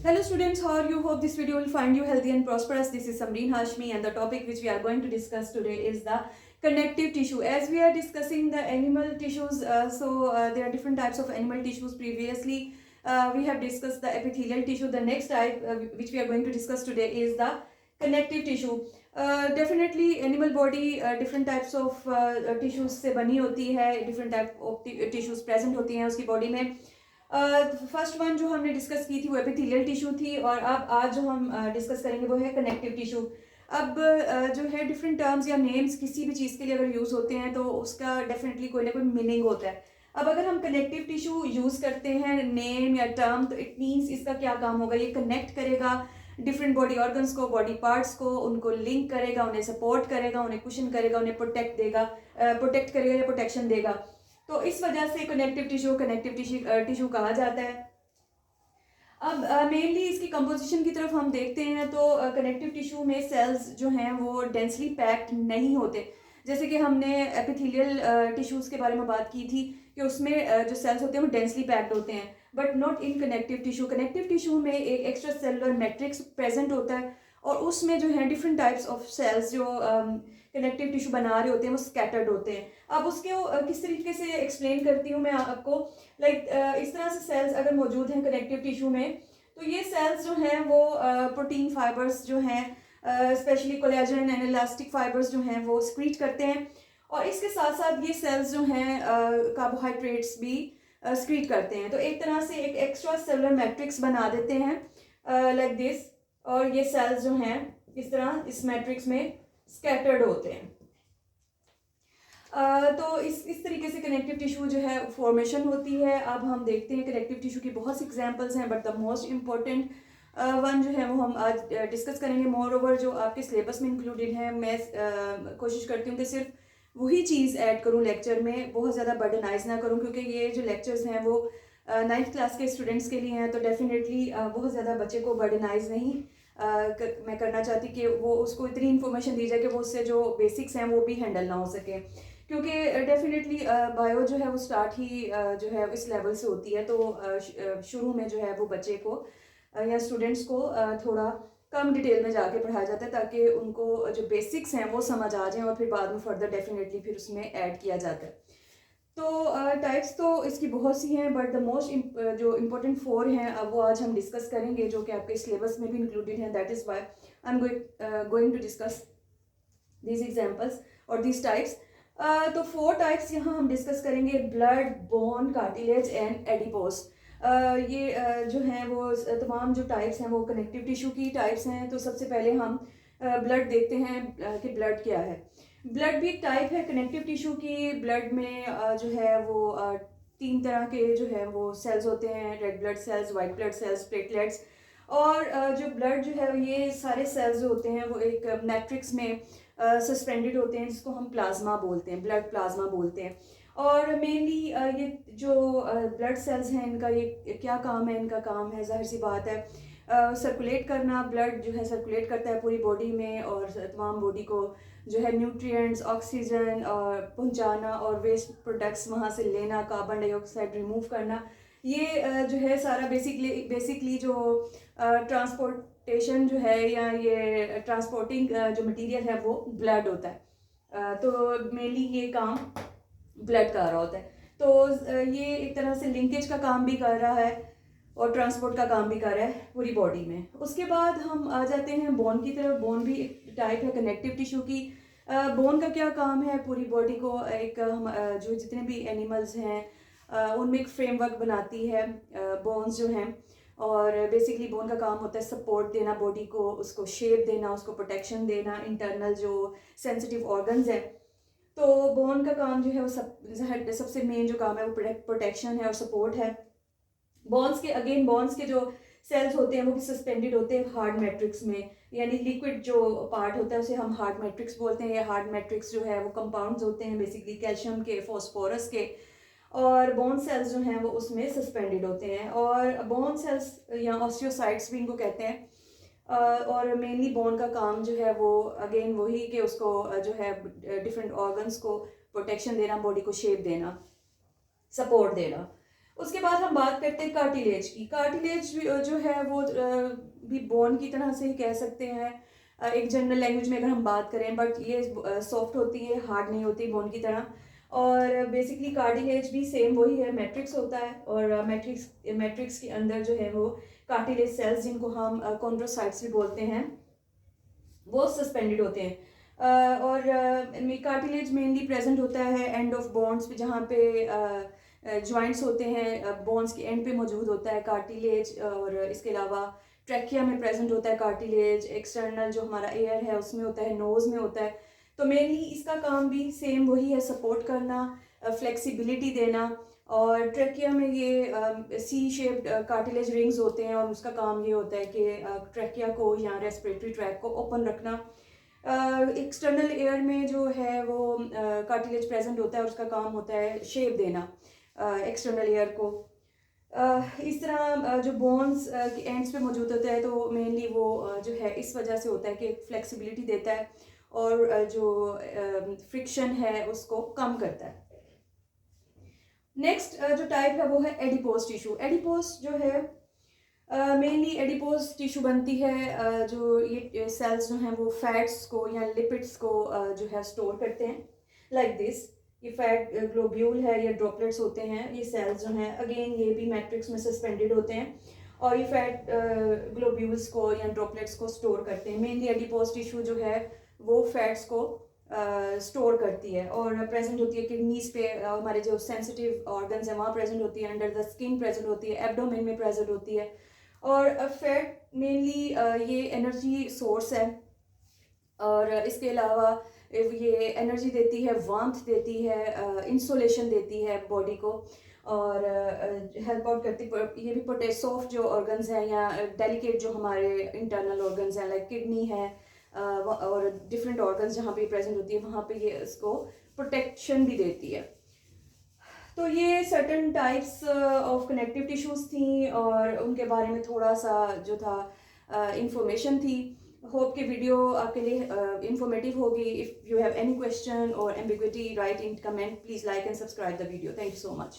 Hello students, how are you? Hope this video will find you healthy and prosperous. This is Samreen Hashmi and the topic which we are going to discuss today is the connective tissue. As we are discussing the animal tissues, there are different types of animal tissues. Previously, we have discussed the epithelial tissue. The next type which we are going to discuss today is the connective tissue. Definitely animal body different types of tissues से बनी होती है, different type of tissues present होती हैं उसकी body में. First one जो हमने डिस्कस की थी वो एपिथेलियल टिश्यू थी और अब आज जो हम डिस्कस करेंगे वो है कनेक्टिव टिश्यू. अब जो है डिफरेंट टर्म्स या नेम्स किसी भी चीज़ के लिए अगर यूज़ होते हैं तो उसका डेफिनेटली कोई ना कोई मीनिंग होता है. अब अगर हम कनेक्टिव टिश्यू यूज़ करते हैं नेम या टर्म तो इट मीन्स इसका क्या काम होगा, ये कनेक्ट करेगा डिफरेंट बॉडी ऑर्गन्स को, बॉडी पार्ट्स को, उनको लिंक करेगा, उन्हें सपोर्ट करेगा, उन्हें कुशन करेगा, उन्हें प्रोटेक्ट करेगा या प्रोटेक्शन देगा. तो इस वजह से कनेक्टिव टिश्यू कहा जाता है. अब मेनली इसकी कंपोजिशन की तरफ हम देखते हैं तो कनेक्टिव टिश्यू में सेल्स जो हैं वो डेंसली पैक्ड नहीं होते. जैसे कि हमने एपिथेलियल टिश्यूज़ के बारे में बात की थी कि उसमें जो सेल्स होते हैं वो डेंसली पैक्ड होते हैं, but not in connective tissue. Connective tissue में एक एक्स्ट्रा सेलुलर मैट्रिक्स प्रेजेंट होता है और उसमें जो है डिफरेंट टाइप्स ऑफ सेल्स जो कनेक्टिव टिश्यू बना रहे होते हैं वो स्कैटर्ड होते हैं. अब उसको किस तरीके से एक्सप्लेन करती हूँ मैं आपको. इस तरह से सेल्स अगर मौजूद हैं कनेक्टिव टिश्यू में तो ये सेल्स जो हैं वो प्रोटीन फाइबर्स जो हैं specially collagen and elastic fibres जो हैं वो स्क्रीट करते हैं और इसके साथ साथ ये सेल्स जो हैं कार्बोहाइड्रेट्स भी स्क्रीट करते हैं. तो एक तरह से एक एक्स्ट्रा सेलुलर मैट्रिक्स बना देते हैं लाइक दिस और ये सेल्स जो हैं इस तरह इस मैट्रिक्स में स्कैटर्ड होते हैं. तो इस तरीके से कनेक्टिव टिश्यू जो है फॉर्मेशन होती है. अब हम देखते हैं कनेक्टिव टिश्यू की बहुत सी एग्जांपल्स हैं but the most important one जो है वो हम आज डिस्कस करेंगे. मोर ओवर जो आपके सिलेबस में इंक्लूडेड है मैं कोशिश करती हूँ कि सिर्फ वही चीज़ ऐड करूँ लेक्चर में, बहुत ज़्यादा बर्डनाइज ना करूँ क्योंकि ये जो लेक्चर्स हैं वो 9th क्लास के स्टूडेंट्स के लिए हैं. तो डेफिनेटली बहुत ज़्यादा बच्चे को बर्डनाइज नहीं मैं करना चाहती कि वो उसको इतनी इन्फॉर्मेशन दी जाए कि वो उससे जो बेसिक्स हैं वो भी हैंडल ना हो सके, क्योंकि डेफिनेटली बायो जो है वो स्टार्ट ही जो है इस लेवल से होती है. तो शुरू में जो है वो बच्चे को या स्टूडेंट्स को थोड़ा कम डिटेल में जाके पढ़ाया जाता है ताकि उनको जो बेसिक्स हैं वो समझ आ जाएं और फिर बाद में फर्दर डेफिनेटली फिर उसमें ऐड किया जाता है. तो टाइप्स तो इसकी बहुत सी हैं बट द मोस्ट जो इम्पोर्टेंट 4 हैं अब वो आज हम डिस्कस करेंगे जो कि आपके सिलेबस में भी इंक्लूडेड हैं. That is why I am going to discuss these examples और दीज टाइप्स. तो 4 टाइप्स यहाँ हम डिस्कस करेंगे: blood, bone, cartilage and adipose. ये जो हैं वो तमाम जो टाइप्स हैं वो कनेक्टिव टिश्यू की टाइप्स हैं. तो सबसे पहले हम ब्लड देखते हैं कि ब्लड क्या है. ब्लड भी एक टाइप है कनेक्टिव टिश्यू की. ब्लड में जो है वो 3 तरह के जो है वो सेल्स होते हैं: red blood cells, white blood cells, platelets. और जो ब्लड जो है ये सारे सेल्स जो होते हैं वो एक मैट्रिक्स में सस्पेंडेड होते हैं जिसको हम प्लाज्मा बोलते हैं, ब्लड प्लाज्मा बोलते हैं. और मेनली ये जो ब्लड सेल्स हैं इनका ये क्या काम है, इनका काम है जाहिर सी बात है सर्कुलेट करना. ब्लड जो है सर्कुलेट करता है पूरी बॉडी में और तमाम बॉडी को जो है न्यूट्रिएंट्स, ऑक्सीजन और पहुंचाना और वेस्ट प्रोडक्ट्स वहाँ से लेना, कार्बन डाइऑक्साइड रिमूव करना. ये जो है सारा बेसिकली जो ट्रांसपोर्टेशन जो है या ये ट्रांसपोर्टिंग जो मटेरियल है वो ब्लड होता है. तो मेनली ये काम ब्लड कर रहा होता है. तो ये एक तरह से लिंकेज का काम भी कर रहा है और ट्रांसपोर्ट का काम भी कर रहा है पूरी बॉडी में. उसके बाद हम आ जाते हैं बोन की तरफ. बोन भी एक टाइप है कनेक्टिव टिश्यू की. बोन का क्या काम है, पूरी बॉडी को एक जो जितने भी एनिमल्स हैं उनमें एक फ्रेमवर्क बनाती है बोन्स जो हैं. और बेसिकली बोन का काम होता है सपोर्ट देना बॉडी को, उसको शेप देना, उसको प्रोटेक्शन देना, इंटरनल जो सेंसिटिव ऑर्गन्स है. तो बोन का काम जो है वो सबसे मेन जो काम है वो प्रोटेक्शन है और सपोर्ट है. बोन्स के जो सेल्स होते हैं वो भी सस्पेंडेड होते हैं हार्ड मैट्रिक्स में, यानी लिक्विड जो पार्ट होता है उसे हम हार्ड मैट्रिक्स बोलते हैं. ये हार्ड मैट्रिक्स जो है वो कंपाउंड्स होते हैं बेसिकली कैल्शियम के, फॉस्फोरस के, और बोन सेल्स जो हैं वो उसमें सस्पेंडेड होते हैं. और बोन सेल्स या ऑस्टियोसाइट्स भी इनको कहते हैं. और मेनली बोन का काम जो है वो अगेन वही कि उसको जो है डिफरेंट ऑर्गन्स को प्रोटेक्शन देना, बॉडी को शेप देना, सपोर्ट देना. उसके बाद हम बात करते हैं कार्टिलेज की। कार्टिलेज जो है वो भी बोन की तरह से ही कह सकते हैं एक जनरल लैंग्वेज में अगर हम बात करें, बट ये सॉफ्ट होती है, हार्ड नहीं होती बोन की तरह। और बेसिकली कार्टिलेज भी सेम वही है, मैट्रिक्स होता है, और मैट्रिक्स के अंदर जो है वो कार्टिलेज सेल्स, जिनको हम कॉन्ड्रोसाइट्स भी बोलते हैं, वो सस्पेंडेड होते हैं। और कार्टिलेज मेनली प्रेजेंट होता है एंड ऑफ बोन्स पे, जहाँ पे जॉइंट्स होते हैं, बोन्स के एंड पे मौजूद होता है कार्टिलेज। और इसके अलावा ट्रैकिया में प्रेजेंट होता है कार्टिलेज, एक्सटर्नल जो हमारा एयर है उसमें होता है, नोज़ में होता है। तो मेनली इसका काम भी सेम वही है, सपोर्ट करना, फ्लेक्सिबिलिटी देना। और ट्रैकिया में ये सी शेप्ड कार्टिलेज रिंग्स होते हैं, और उसका काम ये होता है कि ट्रैकिया को या रेस्पिरेटरी ट्रैक को ओपन रखना। एक्सटर्नल एयर में जो है वो कार्टिलेज प्रेजेंट होता है, और उसका काम होता है शेप देना एक्सटर्नल एयर को। इस तरह जो बोन्स के एंड्स पे मौजूद होता है, तो मेनली वो जो है इस वजह से होता है कि फ्लेक्सिबिलिटी देता है, और जो फ्रिक्शन है उसको कम करता है। नेक्स्ट जो टाइप है वो है एडिपोज टिश्यू। एडिपोज जो है मेनली एडिपोज टिश्यू बनती है जो ये सेल्स जो हैं वो फैट्स को या लिपिड्स को जो है स्टोर करते हैं, लाइक दिस। ये फैट ग्लोब्यूल है या ड्रॉपलेट्स होते हैं, ये सेल्स जो हैं अगेन ये भी मैट्रिक्स में सस्पेंडेड होते हैं, और ये फैट ग्लोब्यूल्स को या ड्रॉपलेट्स को स्टोर करते हैं। मेनली एडिपोज टिश्यू जो है वो फैट्स को स्टोर करती है, और प्रेजेंट होती है किडनीज पे, हमारे जो सेंसिटिव ऑर्गन्स हैं वहाँ प्रेजेंट होती है, अंडर द स्किन प्रेजेंट होती है, एब्डोमेन में प्रेजेंट होती है। और फैट मेनली ये एनर्जी सोर्स है, और इसके अलावा ये एनर्जी देती है, वार्मथ देती है, इंसुलेशन देती है बॉडी को, और हेल्प आउट करती। ये भी सॉफ्ट जो ऑर्गन्स हैं या डेलिकेट जो हमारे इंटरनल ऑर्गन्स हैं, लाइक किडनी है, और डिफरेंट ऑर्गन्स जहाँ पे प्रेजेंट होती है वहाँ पे ये इसको प्रोटेक्शन भी देती है। तो ये certain types of connective tissues थी, और उनके बारे में थोड़ा सा जो था इंफॉर्मेशन थी। होप कि वीडियो आपके लिए इंफॉर्मेटिव होगी। If you have any question और ambiguity, write in comment, please like and subscribe the video. Thank you so much.